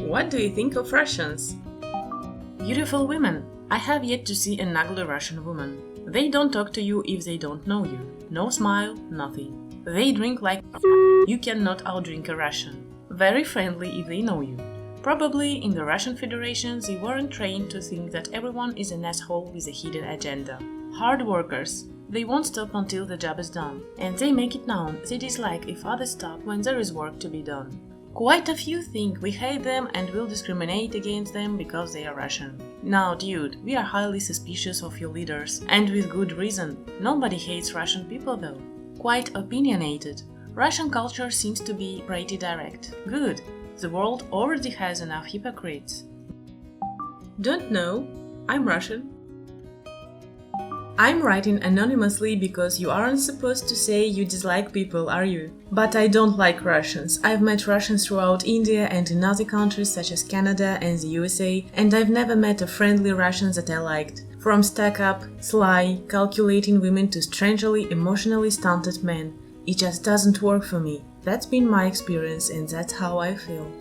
What do you think of Russians? Beautiful women. I have yet to see an ugly Russian woman. They don't talk to you if they don't know you. No smile, nothing. They drink like you cannot outdrink a Russian. Very friendly if they know you. Probably in the Russian Federation they weren't trained to think that everyone is an asshole with a hidden agenda. Hard workers. They won't stop until the job is done. And they make it known they dislike if others stop when there is work to be done. Quite a few think we hate them and will discriminate against them because they are Russian. Now, dude, we are highly suspicious of your leaders, and with good reason. Nobody hates Russian people though. Quite opinionated. Russian culture seems to be pretty direct. Good. The world already has enough hypocrites. Don't know. I'm Russian. I'm writing anonymously because you aren't supposed to say you dislike people, are you? But I don't like Russians. I've met Russians throughout India and in other countries such as Canada and the USA, and I've never met a friendly Russian that I liked. From stuck-up, sly, calculating women to strangely emotionally stunted men. It just doesn't work for me. That's been my experience and that's how I feel.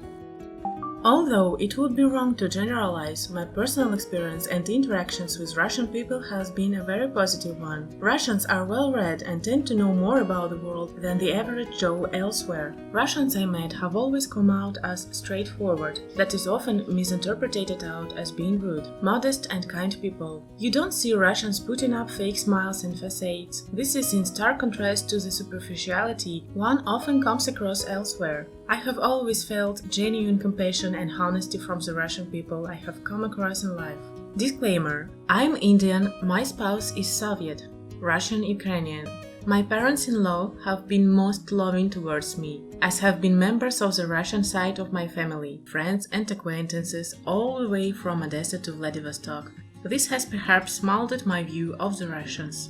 Although it would be wrong to generalize, my personal experience and interactions with Russian people has been a very positive one. Russians are well-read and tend to know more about the world than the average Joe elsewhere. Russians I met have always come out as straightforward, that is often misinterpreted out as being rude, modest and kind people. You don't see Russians putting up fake smiles and facades. This is in stark contrast to the superficiality one often comes across elsewhere. I have always felt genuine compassion and honesty from the Russian people I have come across in life. Disclaimer: I'm Indian, my spouse is Soviet, Russian-Ukrainian. My parents-in-law have been most loving towards me, as have been members of the Russian side of my family, friends and acquaintances all the way from Odessa to Vladivostok. This has perhaps molded my view of the Russians.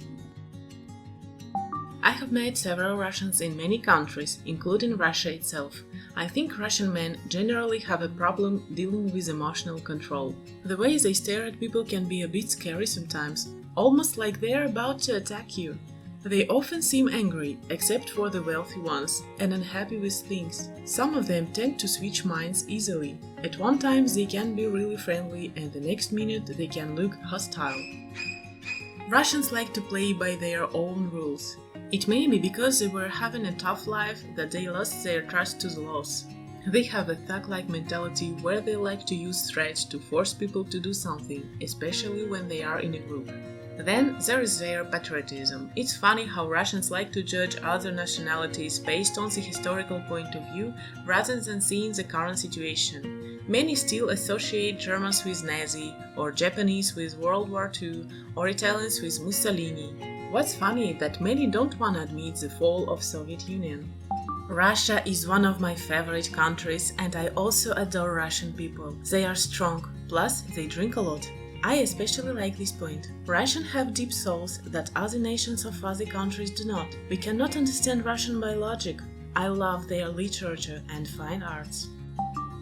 I have met several Russians in many countries, including Russia itself. I think Russian men generally have a problem dealing with emotional control. The way they stare at people can be a bit scary sometimes, almost like they are about to attack you. They often seem angry, except for the wealthy ones, and unhappy with things. Some of them tend to switch minds easily. At one time they can be really friendly, and the next minute they can look hostile. Russians like to play by their own rules. It may be because they were having a tough life that they lost their trust to the laws. They have a thug-like mentality where they like to use threats to force people to do something, especially when they are in a group. Then there is their patriotism. It's funny how Russians like to judge other nationalities based on the historical point of view rather than seeing the current situation. Many still associate Germans with Nazi, or Japanese with World War II, or Italians with Mussolini. What's funny that many don't want to admit the fall of Soviet Union. Russia is one of my favorite countries and I also adore Russian people. They are strong, plus they drink a lot. I especially like this point. Russians have deep souls that other nations of other countries do not. We cannot understand Russian by logic. I love their literature and fine arts.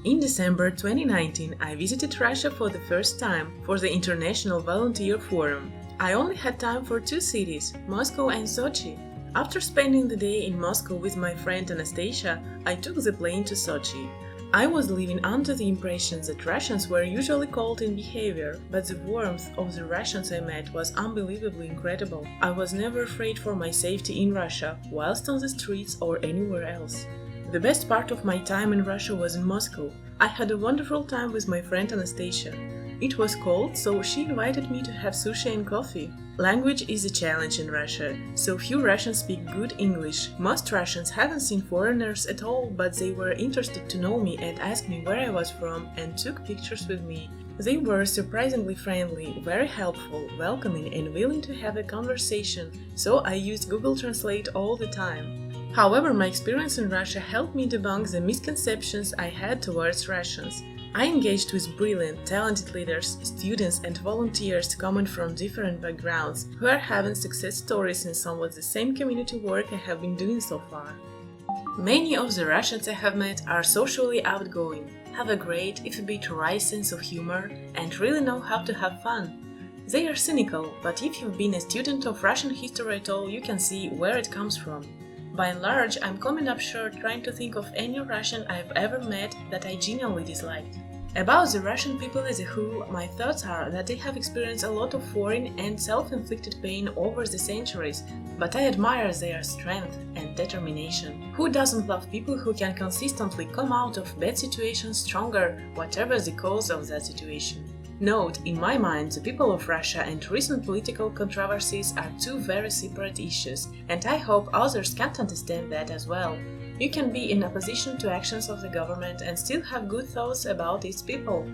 In December 2019, I visited Russia for the first time for the International Volunteer Forum. I only had time for 2 cities, Moscow and Sochi. After spending the day in Moscow with my friend Anastasia, I took the plane to Sochi. I was living under the impression that Russians were usually cold in behavior, but the warmth of the Russians I met was unbelievably incredible. I was never afraid for my safety in Russia, whilst on the streets or anywhere else. The best part of my time in Russia was in Moscow. I had a wonderful time with my friend Anastasia. It was cold, so she invited me to have sushi and coffee. Language is a challenge in Russia, so few Russians speak good English. Most Russians haven't seen foreigners at all, but they were interested to know me and asked me where I was from and took pictures with me. They were surprisingly friendly, very helpful, welcoming and willing to have a conversation, so I used Google Translate all the time. However, my experience in Russia helped me debunk the misconceptions I had towards Russians. I engaged with brilliant, talented leaders, students and volunteers coming from different backgrounds who are having success stories in somewhat the same community work I have been doing so far. Many of the Russians I have met are socially outgoing, have a great, if a bit wry sense of humor, and really know how to have fun. They are cynical, but if you've been a student of Russian history at all, you can see where it comes from. By and large, I'm coming up short trying to think of any Russian I've ever met that I genuinely disliked. About the Russian people as a whole, my thoughts are that they have experienced a lot of foreign and self-inflicted pain over the centuries, but I admire their strength and determination. Who doesn't love people who can consistently come out of bad situations stronger, whatever the cause of that situation? Note, in my mind, the people of Russia and recent political controversies are two very separate issues, and I hope others can understand that as well. You can be in opposition to actions of the government and still have good thoughts about its people.